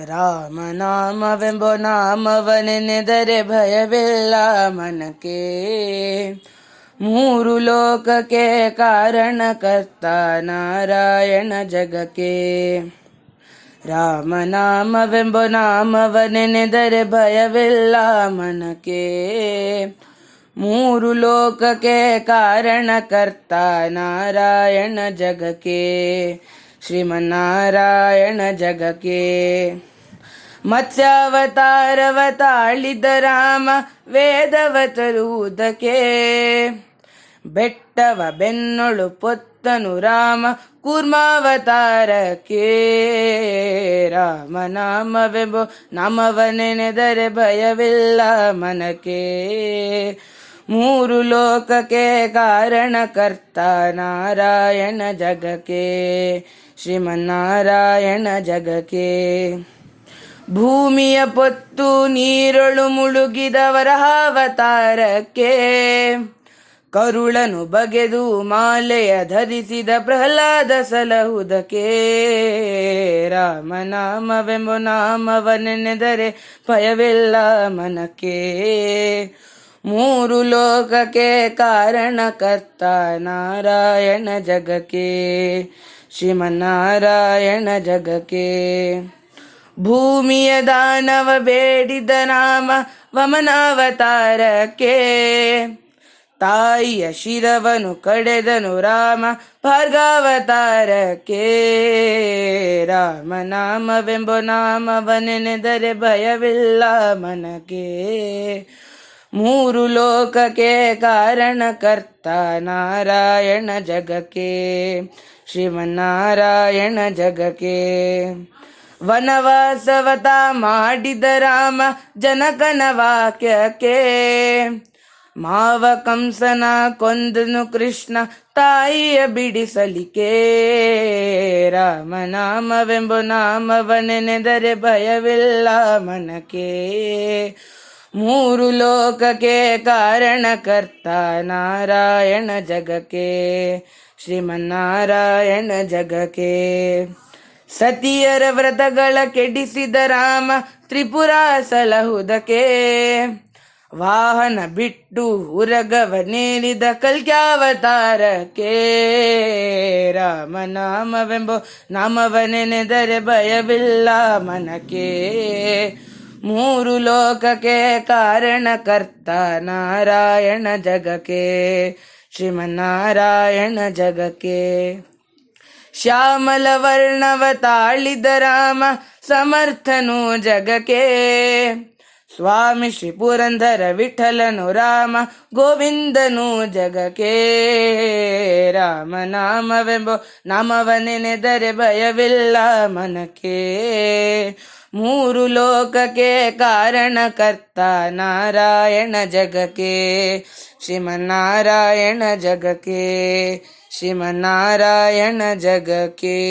ರಾಮನಾಮವೆಂಬ ನಾಮವನೆನೆದರೆ ಭಯವಿಲ್ಲ ಮನಕ್ಕೆ. ಮೂರು ಲೋಕಕ್ಕೆ ಕಾರಣಕರ್ತ ನಾರಾಯಣ ಜಗಕ್ಕೆ. ರಾಮನಾಮವೆಂಬ ನಾಮವನೆನೆದರೆ ಭಯವಿಲ್ಲ ಮನಕ್ಕೆ. ಮೂರು ಲೋಕಕ್ಕೆ ಕಾರಣಕರ್ತ ನಾರಾಯಣ ಜಗಕ್ಕೆ. ಶ್ರೀಮನ್ನಾರಾಯಣ ಜಗಕ್ಕೆ. ಮತ್ಸ್ಯಾವತಾರವ ತಾಳಿದ ರಾಮ ವೇದವ ತರುವುದಕ್ಕೆ. ಬೆಟ್ಟವ ಬೆನ್ನೊಳು ಪೊತ್ತನು ರಾಮ ಕೂರ್ಮಾವತಾರಕ್ಕೆ. ರಾಮನಾಮವೆಂಬ ನಾಮವನೆನೆದರೆ ಭಯವಿಲ್ಲ ಮನಕ್ಕೆ. ಮೂರು ಲೋಕಕ್ಕೆ ಕಾರಣಕರ್ತ ನಾರಾಯಣ ಜಗಕ್ಕೆ. ಶ್ರೀಮನ್ನಾರಾಯಣ ಜಗಕ್ಕೆ. ಭೂಮಿಯ ಪೊತ್ತು ನೀರೊಳು ಮುಳುಗಿದ ವರಹಾವತಾರಕ್ಕೆ. ಕರುಳನು ಬಗೆದು ಮಾಲೆಯ ಧರಿಸಿದ ಪ್ರಹ್ಲಾದ ಸಲಹುದಕ್ಕೆ. ರಾಮನಾಮವೆಂಬ ನಾಮವನೆನೆದರೆ ಭಯವಿಲ್ಲ ಮನಕ್ಕೆ. ಮೂರು ಲೋಕಕ್ಕೆ ಕಾರಣಕರ್ತ ನಾರಾಯಣ ಜಗಕ್ಕೆ. ಶ್ರೀಮನ್ನಾರಾಯಣ ಜಗಕ್ಕೆ. ಭೂಮಿಯ ದಾನವ ಬೇಡಿದ ನಾಮ ವಮನಾವತಾರಕ್ಕೆ. ತಾಯಿಯ ಶಿರವನು ಕಡೆದನು ರಾಮ ಭಾರ್ಗಾವತಾರಕ್ಕೆ. ರಾಮನಾಮವೆಂಬ ನಾಮವನೆನೆದರೆ ಭಯವಿಲ್ಲ ಮನಕ್ಕೆ. ಮೂರು ಲೋಕಕ್ಕೆ ಕಾರಣಕರ್ತ ನಾರಾಯಣ ಜಗಕ್ಕೆ. ಶ್ರೀಮನ್ನಾರಾಯಣ ಜಗಕ್ಕೆ. ವನವಾಸವತ ಮಾಡಿದ ರಾಮ ಜನಕನ ವಾಕ್ಯಕ್ಕೆ. ಮಾವ ಕಂಸನ ಕೊಂದನು ಕೃಷ್ಣ ತಾಯಿಯ ಬಿಡಿಸಲಿಕ್ಕೆ. ರಾಮನಾಮವೆಂಬ ನಾಮವನೆನೆದರೆ ಭಯವಿಲ್ಲ ಮನಕ್ಕೆ. ಮೂರು ಲೋಕಕ್ಕೆ ಕಾರಣಕರ್ತ ನಾರಾಯಣ ಜಗಕ್ಕೆ. ಶ್ರೀಮನ್ನಾರಾಯಣ ಜಗಕ್ಕೆ. ಸತಿಯರ ವ್ರತಗಳ ಕೆಡಿಸಿದ ರಾಮ ತ್ರಿಪುರ ಸಲಹುದಕ್ಕೆ. ವಾಹನ ಬಿಟ್ಟು ಉರಗವನೇರಿದ ಕಲ್ಕ್ಯಾವತಾರಕ್ಕೆ. ರಾಮನಾಮವೆಂಬ ನಾಮವನೆನೆದರೆ ಭಯವಿಲ್ಲ ಮನಕ್ಕೆ. ಮೂರು ಲೋಕಕ್ಕೆ ಕಾರಣಕರ್ತ ನಾರಾಯಣ ಜಗಕ್ಕೆ. ಶ್ರೀಮನ್ನಾರಾಯಣ ಜಗಕ್ಕೆ. ಶ್ಯಾಮಲ ವರ್ಣವ ತಾಳಿದ ರಾಮ ಸಮರ್ಥನು ಜಗಕ್ಕೆ. ಸ್ವಾಮಿ ಶ್ರೀ ಪುರಂದರ ವಿಠಲನು ರಾಮ ಗೋವಿಂದನು ಜಗಕ್ಕೆ. ರಾಮನಾಮವೆಂಬ ನಾಮವನೆನೆದರೆ ಭಯವಿಲ್ಲ ಮನಕ್ಕೆ. ಮೂರು ಲೋಕಕ್ಕೆ ಕಾರಣಕರ್ತ ನಾರಾಯಣ ಜಗಕ್ಕೆ. ಶ್ರೀಮನ್ನಾರಾಯಣ ಜಗಕ್ಕೆ. ಶ್ರೀಮನ್ನಾರಾಯಣ ಜಗಕ್ಕೆ.